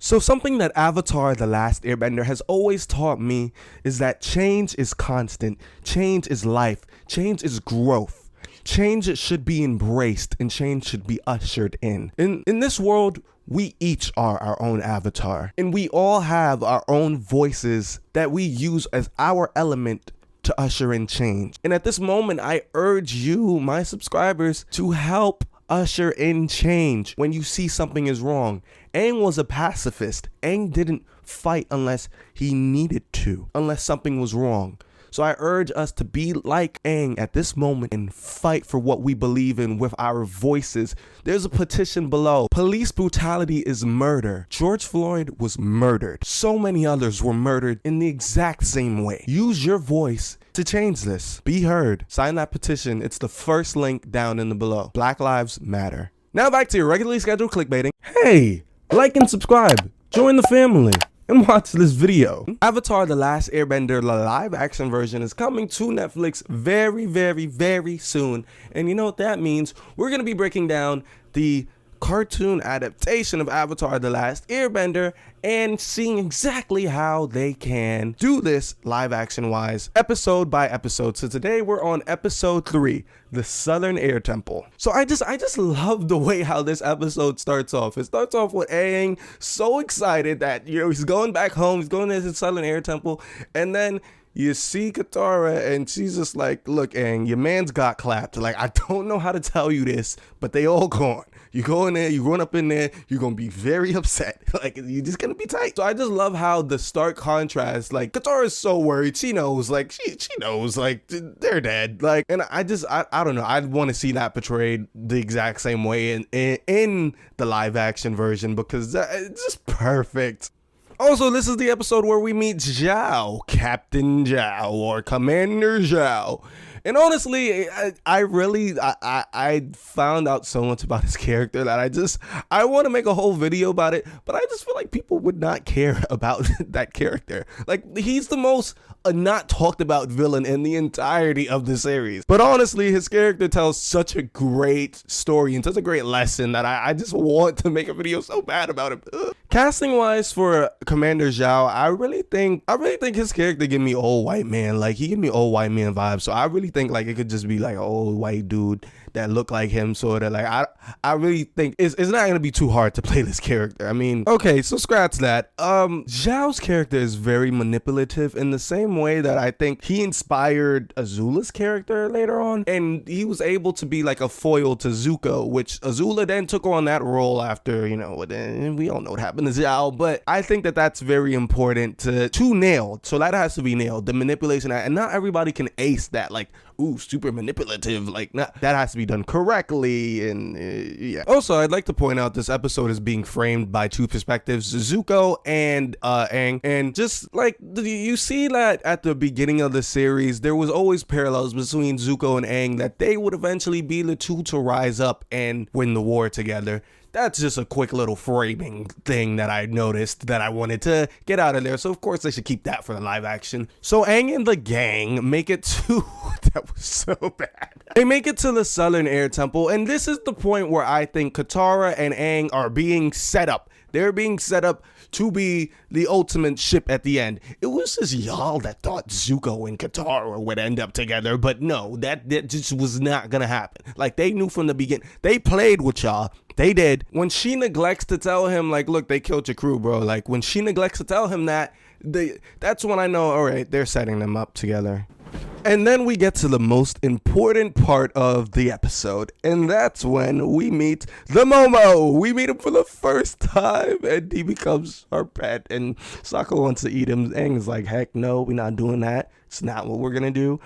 So something that Avatar: The Last Airbender has always taught me is that change is constant, change is life, change is growth. Change should be embraced and change should be ushered in. In this world, we each are our own avatar, and we all have our own voices that we use as our element to usher in change. And at this moment, I urge you, my subscribers, to help usher in change when you see something is wrong. Aang was a pacifist. Aang didn't fight unless he needed to, unless something was wrong. So I urge us to be like Aang at this moment and fight for what we believe in with our voices. There's a petition below. Police brutality is murder. George Floyd was murdered. So many others were murdered in the exact same way. Use your voice to change this. Be heard. Sign that petition. It's the first link down in the below. Black Lives Matter. Now back to your regularly scheduled clickbaiting. Hey, like and subscribe. Join the family. And watch this video. Avatar: The Last Airbender, the live action version, is coming to Netflix very, very, very soon. And you know what that means? We're going to be breaking down the cartoon adaptation of Avatar: The Last Airbender and seeing exactly how they can do this live action wise, episode by episode. So today we're on episode 3, the Southern Air Temple. So I just love the way how this episode starts off. It starts off with Aang so excited that, you know, he's going back home, he's going to the Southern Air Temple, and then you see Katara and she's just like, look, Aang, your man's got clapped. Like, I don't know how to tell you this, but they all gone. You go in there, you run up in there, you're gonna be very upset. Like, you're just gonna be tight. So I just love how the stark contrast, like, Katara's so worried. She knows, like, she knows, like, they're dead. Like, and I don't know. I want to see that portrayed the exact same way in the live action version, because it's just perfect. Also, this is the episode where we meet Zhao, Captain Zhao, or Commander Zhao. And honestly, I found out so much about his character that I want to make a whole video about it, but I just feel like people would not care about that character. Like, he's the most not talked about villain in the entirety of the series. But honestly, his character tells such a great story and such a great lesson that I just want to make a video so bad about it. Casting wise for Commander Zhao, I really think his character give me old white man. Like, he give me old white man vibes. So I really think like it could just be like an old white dude that look like him, sort of. Like, I really think it's not gonna be too hard to play this character. I mean, okay, so scratch that. Zhao's character is very manipulative in the same way that I think he inspired Azula's character later on, and he was able to be like a foil to Zuko, which Azula then took on that role after, you know, and we all know what happened to Zhao. But I think that that's very important to nail. So that has to be nailed, the manipulation, and not everybody can ace that. Like, ooh, super manipulative. Like, that has to be done correctly. And yeah. Also, I'd like to point out this episode is being framed by two perspectives, Zuko and Aang. And just like, you see that at the beginning of the series, there was always parallels between Zuko and Aang, that they would eventually be the two to rise up and win the war together. That's just a quick little framing thing that I noticed that I wanted to get out of there. So of course they should keep that for the live action. So Aang and the gang make it to that was so bad. They make it to the Southern Air Temple, and this is the point where I think Katara and Aang are being set up. They're being set up to be the ultimate ship at the end. It was just y'all that thought Zuko and Katara would end up together, but no, that just was not gonna happen. Like, they knew from the beginning. They played with y'all. They did. When she neglects to tell him, like, look, they killed your crew, bro. Like, when she neglects to tell him that, that's when I know, all right, they're setting them up together. And then we get to the most important part of the episode, and that's when we meet the Momo. We meet him for the first time, and he becomes our pet, and Sokka wants to eat him. Aang is like, heck no, we're not doing that. It's not what we're gonna do.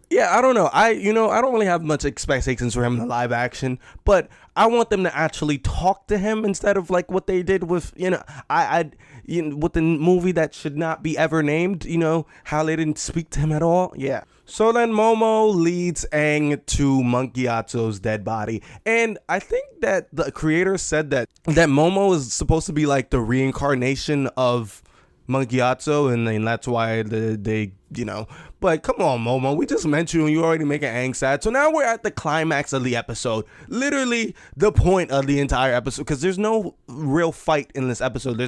Yeah, I don't know. I don't really have much expectations for him in the live action, but I want them to actually talk to him instead of like what they did with, with the movie that should not be ever named, how they didn't speak to him at all. Yeah. So then Momo leads Aang to Monk Gyatso's dead body. And I think that the creator said that Momo is supposed to be like the reincarnation of Monk Gyatso, and then that's why they But come on, Momo, we just met you and you already making Aang sad. So now we're at the climax of the episode. Literally the point of the entire episode, because there's no real fight in this episode.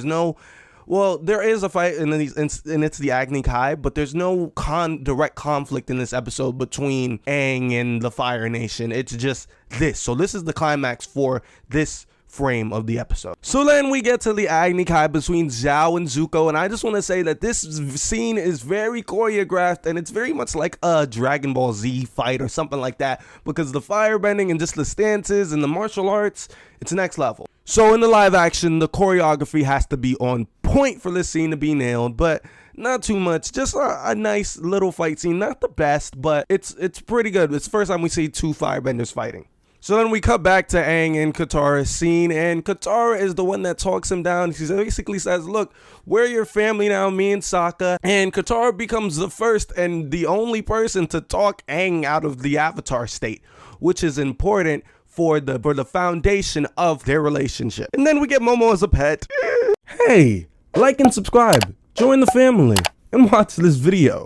Well, there is a fight and it's the Agni Kai, but there's no direct conflict in this episode between Aang and the Fire Nation. It's just this. So this is the climax for this frame of the episode. So then we get to the Agni Kai between Zhao and Zuko, and I just want to say that this scene is very choreographed, and it's very much like a Dragon Ball Z fight or something like that, because the firebending and just the stances and the martial arts, it's next level. So in the live action, the choreography has to be on point for this scene to be nailed, but not too much. Just a nice little fight scene. Not the best, but it's pretty good. It's the first time we see two firebenders fighting. So then we cut back to Aang and Katara's scene, and Katara is the one that talks him down. She basically says, look, we're your family now, me and Sokka. And Katara becomes the first and the only person to talk Aang out of the Avatar state, which is important for the foundation of their relationship. And then we get Momo as a pet. Hey, like and subscribe, join the family, and watch this video.